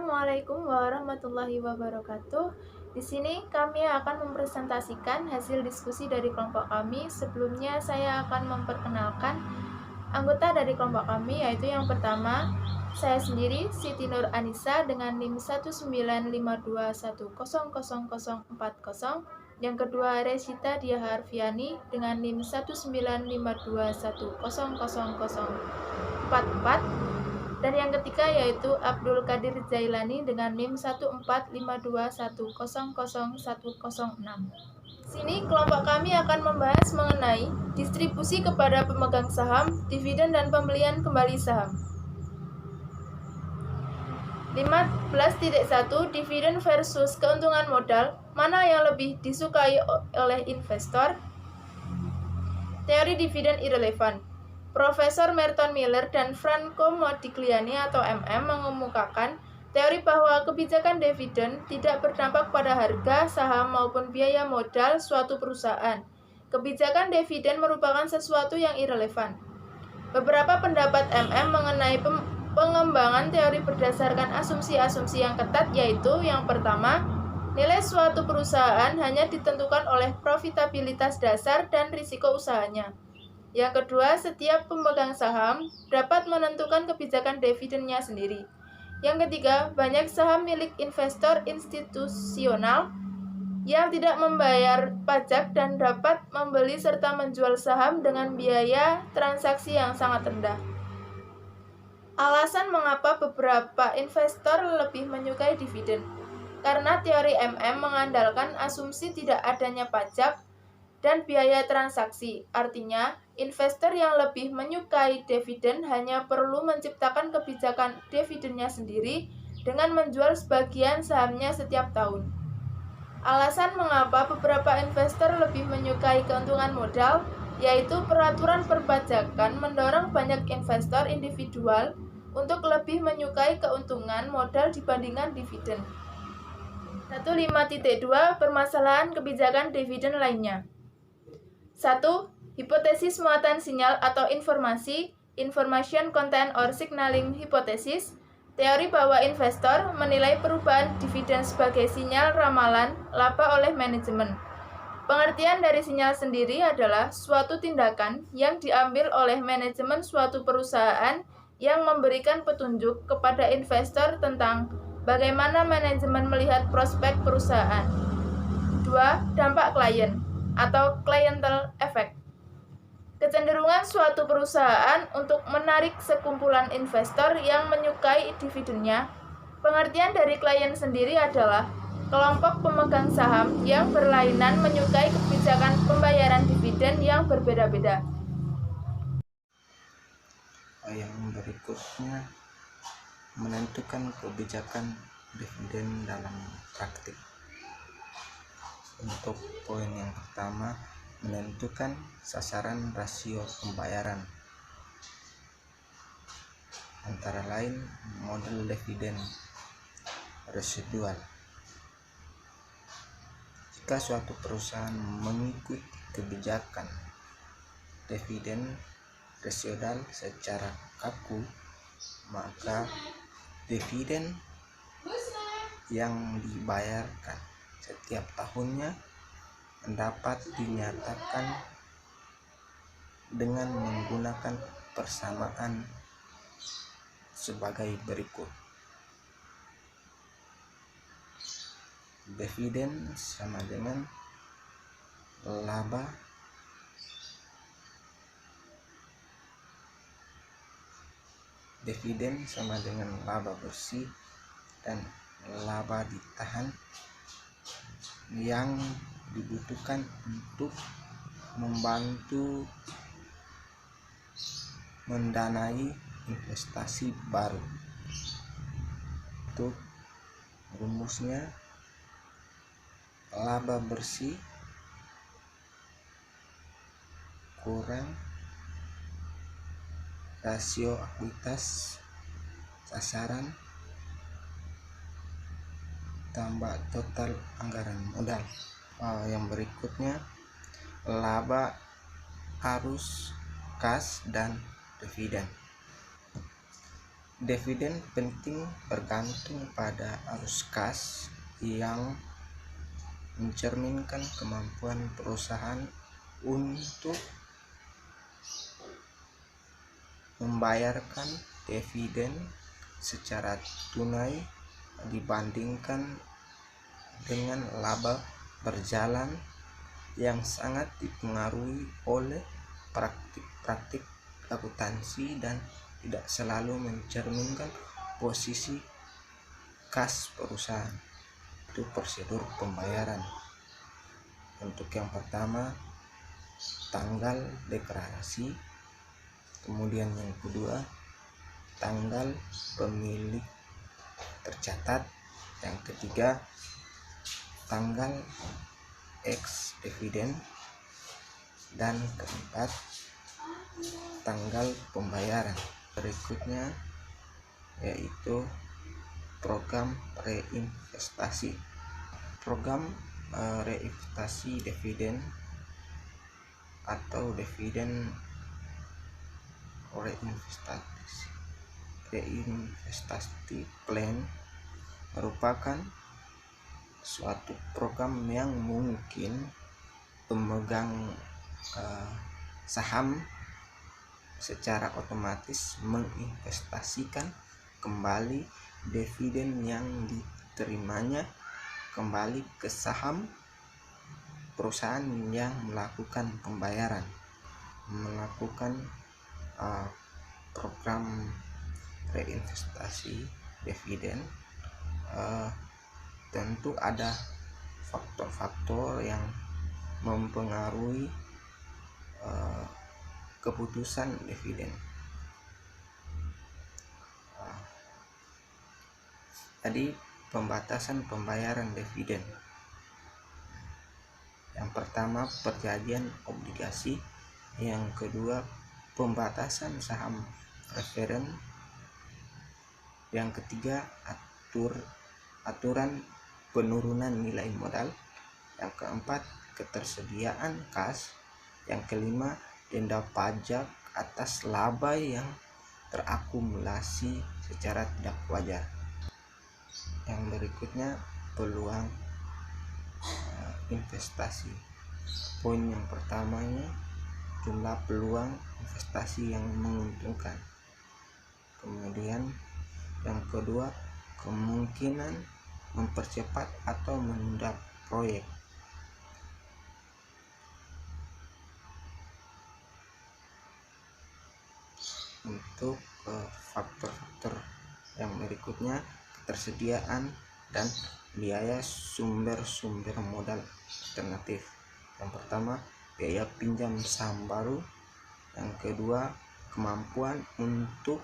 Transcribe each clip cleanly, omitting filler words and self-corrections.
Assalamualaikum warahmatullahi wabarakatuh. Di sini kami akan mempresentasikan hasil diskusi dari kelompok kami. Sebelumnya saya akan memperkenalkan anggota dari kelompok kami, yaitu yang pertama saya sendiri Siti Nur Anissa dengan NIM 19521000040. Yang kedua Resita Dia Harfiani dengan NIM 19521000044. Dan yang ketiga yaitu Abdul Qadir Jailani dengan NIM 14521000106. Sini kelompok kami akan membahas mengenai distribusi kepada pemegang saham, dividen dan pembelian kembali saham. 15.1 Dividen versus keuntungan modal, mana yang lebih disukai oleh investor? Teori dividen irrelevan. Profesor Merton Miller dan Franco Modigliani atau MM mengemukakan teori bahwa kebijakan dividen tidak berdampak pada harga saham maupun biaya modal suatu perusahaan. Kebijakan dividen merupakan sesuatu yang irrelevan. Beberapa pendapat MM mengenai pengembangan teori berdasarkan asumsi-asumsi yang ketat, yaitu yang pertama, nilai suatu perusahaan hanya ditentukan oleh profitabilitas dasar dan risiko usahanya. Yang kedua, setiap pemegang saham dapat menentukan kebijakan dividennya sendiri. Yang ketiga, banyak saham milik investor institusional yang tidak membayar pajak dan dapat membeli serta menjual saham dengan biaya transaksi yang sangat rendah. Alasan mengapa beberapa investor lebih menyukai dividen. Karena teori MM mengandalkan asumsi tidak adanya pajak dan biaya transaksi. Artinya, investor yang lebih menyukai dividen hanya perlu menciptakan kebijakan dividennya sendiri dengan menjual sebagian sahamnya setiap tahun. Alasan mengapa beberapa investor lebih menyukai keuntungan modal, yaitu peraturan perpajakan mendorong banyak investor individual untuk lebih menyukai keuntungan modal dibandingkan dividen. 15.2 Permasalahan kebijakan dividen lainnya. 1. Hipotesis muatan sinyal atau informasi, information content or signaling hypothesis, teori bahwa investor menilai perubahan dividen sebagai sinyal ramalan laba oleh manajemen. Pengertian dari sinyal sendiri adalah suatu tindakan yang diambil oleh manajemen suatu perusahaan yang memberikan petunjuk kepada investor tentang bagaimana manajemen melihat prospek perusahaan. 2. Dampak klien atau clientel effect. Kecenderungan suatu perusahaan untuk menarik sekumpulan investor yang menyukai dividennya. Pengertian dari klien sendiri adalah kelompok pemegang saham yang berlainan menyukai kebijakan pembayaran dividen yang berbeda-beda. Yang berikutnya, menentukan kebijakan dividen dalam praktik. Untuk poin yang pertama, menentukan sasaran rasio pembayaran, antara lain model dividen residual. Jika suatu perusahaan mengikuti kebijakan dividen residual secara kaku, maka dividen yang dibayarkan setiap tahunnya dapat dinyatakan dengan menggunakan persamaan sebagai berikut. Dividen sama dengan laba bersih dan laba ditahan yang dibutuhkan untuk membantu mendanai investasi baru. Untuk rumusnya, laba bersih kurang rasio ekuitas sasaran tambah total anggaran modal. Yang berikutnya, laba arus kas dan dividen. Dividen penting bergantung pada arus kas yang mencerminkan kemampuan perusahaan untuk membayarkan dividen secara tunai dibandingkan dengan laba berjalan yang sangat dipengaruhi oleh praktik akuntansi dan tidak selalu mencerminkan posisi kas perusahaan. Itu prosedur pembayaran. Untuk yang pertama, tanggal deklarasi, kemudian yang kedua, tanggal pemilik tercatat, yang ketiga, tanggal ex dividen, dan keempat, tanggal pembayaran. Berikutnya yaitu program reinvestasi. Program reinvestasi dividen atau dividen reinvestasi plan merupakan suatu program yang mungkin pemegang saham secara otomatis menginvestasikan kembali dividen yang diterimanya kembali ke saham perusahaan yang melakukan pembayaran. Melakukan program reinvestasi dividen tentu ada faktor-faktor yang mempengaruhi keputusan dividen. Tadi pembatasan pembayaran dividen. Yang pertama, perjanjian obligasi. Yang kedua, pembatasan saham preferen. Yang ketiga, aturan penurunan nilai modal. Yang keempat, ketersediaan kas. Yang kelima, denda pajak atas laba yang terakumulasi secara tidak wajar. Yang berikutnya, peluang investasi. Poin yang pertamanya, jumlah peluang investasi yang menguntungkan. Kemudian yang kedua, kemungkinan mempercepat atau menunda proyek. Untuk faktor-faktor yang berikutnya, ketersediaan dan biaya sumber-sumber modal alternatif. Yang pertama, biaya pinjam saham baru. Yang kedua, kemampuan untuk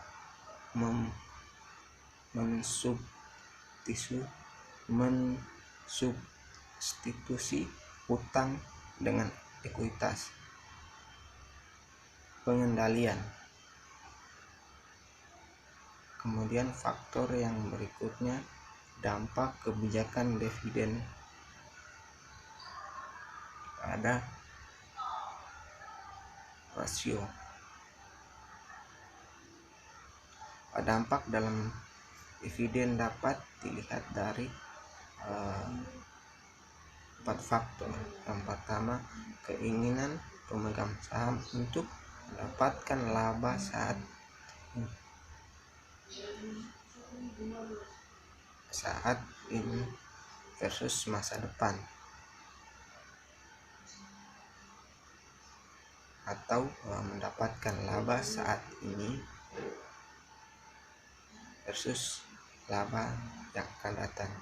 mensubstitusi utang dengan ekuitas. Pengendalian. Kemudian faktor yang berikutnya, dampak kebijakan dividen pada rasio. Dampak dalam dividen dapat dilihat dari 4 faktor. Yang pertama, keinginan pemegang saham untuk mendapatkan laba saat ini versus masa depan, atau mendapatkan laba saat ini versus laba yang akan datang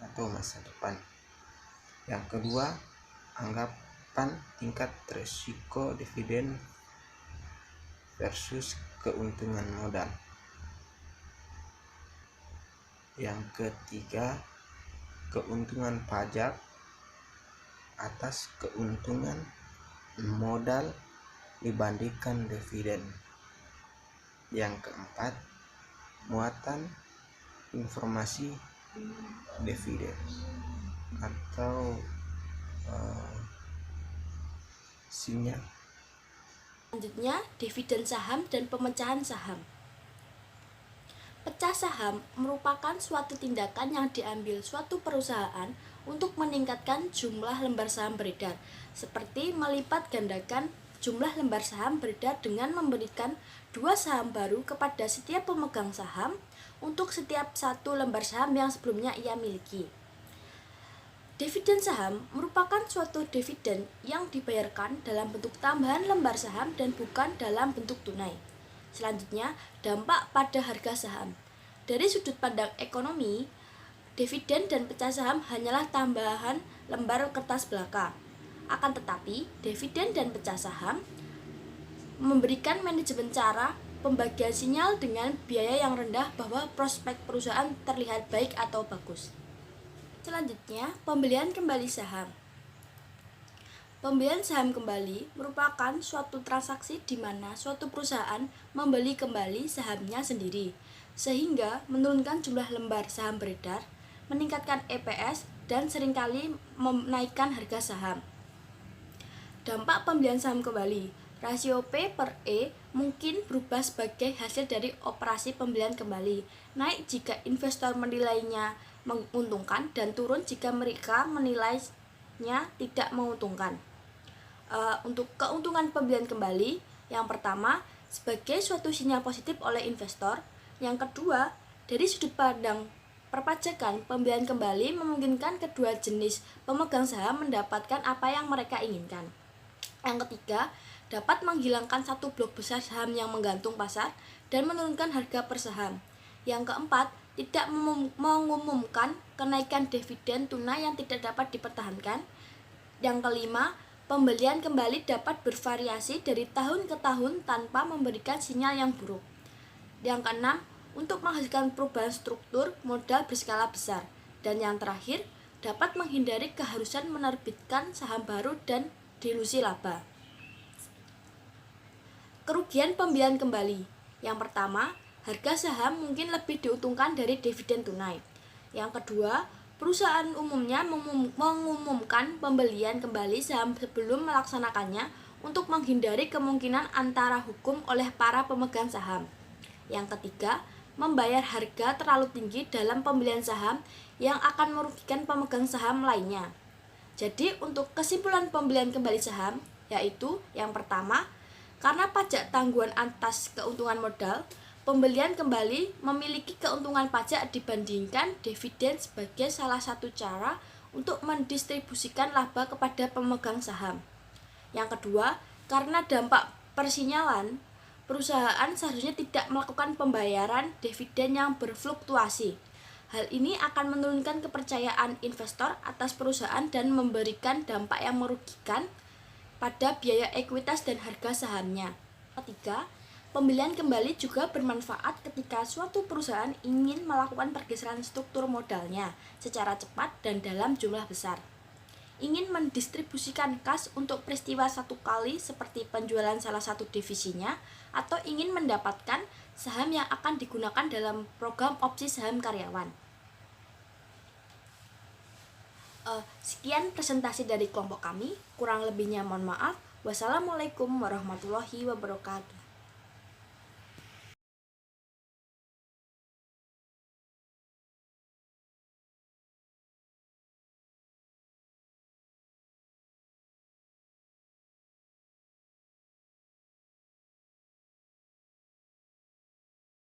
atau masa depan. Yang kedua, anggapan tingkat risiko dividen versus keuntungan modal. Yang ketiga, keuntungan pajak atas keuntungan modal dibandingkan dividen. Yang keempat, muatan informasi dividen atau sinyal. Selanjutnya, dividen saham dan pemecahan saham. Pecah saham merupakan suatu tindakan yang diambil suatu perusahaan untuk meningkatkan jumlah lembar saham beredar, seperti melipat gandakan jumlah lembar saham beredar dengan memberikan 2 saham baru kepada setiap pemegang saham untuk setiap satu lembar saham yang sebelumnya ia miliki. Dividen saham merupakan suatu dividen yang dibayarkan dalam bentuk tambahan lembar saham dan bukan dalam bentuk tunai. Selanjutnya, dampak pada harga saham. Dari sudut pandang ekonomi, dividen dan pecah saham hanyalah tambahan lembar kertas belaka. Akan tetapi, dividen dan pecah saham memberikan manajemen cara pembagian sinyal dengan biaya yang rendah bahwa prospek perusahaan terlihat baik atau bagus. Selanjutnya, pembelian kembali saham. Pembelian saham kembali merupakan suatu transaksi di mana suatu perusahaan membeli kembali sahamnya sendiri, sehingga menurunkan jumlah lembar saham beredar, meningkatkan EPS, dan seringkali menaikkan harga saham. Dampak pembelian saham kembali. Rasio P/E mungkin berubah sebagai hasil dari operasi pembelian kembali, naik jika investor menilainya menguntungkan dan turun jika mereka menilainya tidak menguntungkan. Untuk keuntungan pembelian kembali, yang pertama sebagai suatu sinyal positif oleh investor, yang kedua dari sudut pandang perpajakan, pembelian kembali memungkinkan kedua jenis pemegang saham mendapatkan apa yang mereka inginkan. Yang ketiga, dapat menghilangkan satu blok besar saham yang menggantung pasar dan menurunkan harga per saham. Yang keempat, tidak mengumumkan kenaikan dividen tunai yang tidak dapat dipertahankan. Yang kelima, pembelian kembali dapat bervariasi dari tahun ke tahun tanpa memberikan sinyal yang buruk. Yang keenam, untuk menghasilkan perubahan struktur modal berskala besar. Dan yang terakhir, dapat menghindari keharusan menerbitkan saham baru dan dilusi laba. Kerugian pembelian kembali. Yang pertama, harga saham mungkin lebih diuntungkan dari dividen tunai. Yang kedua, perusahaan umumnya mengumumkan pembelian kembali saham sebelum melaksanakannya untuk menghindari kemungkinan antara hukum oleh para pemegang saham. Yang ketiga, membayar harga terlalu tinggi dalam pembelian saham yang akan merugikan pemegang saham lainnya. Jadi, untuk kesimpulan pembelian kembali saham, yaitu yang pertama, karena pajak tangguhan atas keuntungan modal, pembelian kembali memiliki keuntungan pajak dibandingkan dividen sebagai salah satu cara untuk mendistribusikan laba kepada pemegang saham. Yang kedua, karena dampak persinyalan, perusahaan seharusnya tidak melakukan pembayaran dividen yang berfluktuasi. Hal ini akan menurunkan kepercayaan investor atas perusahaan dan memberikan dampak yang merugikan pada biaya ekuitas dan harga sahamnya. Ketiga, pembelian kembali juga bermanfaat ketika suatu perusahaan ingin melakukan pergeseran struktur modalnya secara cepat dan dalam jumlah besar. Ingin mendistribusikan kas untuk peristiwa satu kali seperti penjualan salah satu divisinya, atau ingin mendapatkan saham yang akan digunakan dalam program opsi saham karyawan. Sekian presentasi dari kelompok kami, kurang lebihnya mohon maaf. Wassalamualaikum warahmatullahi wabarakatuh.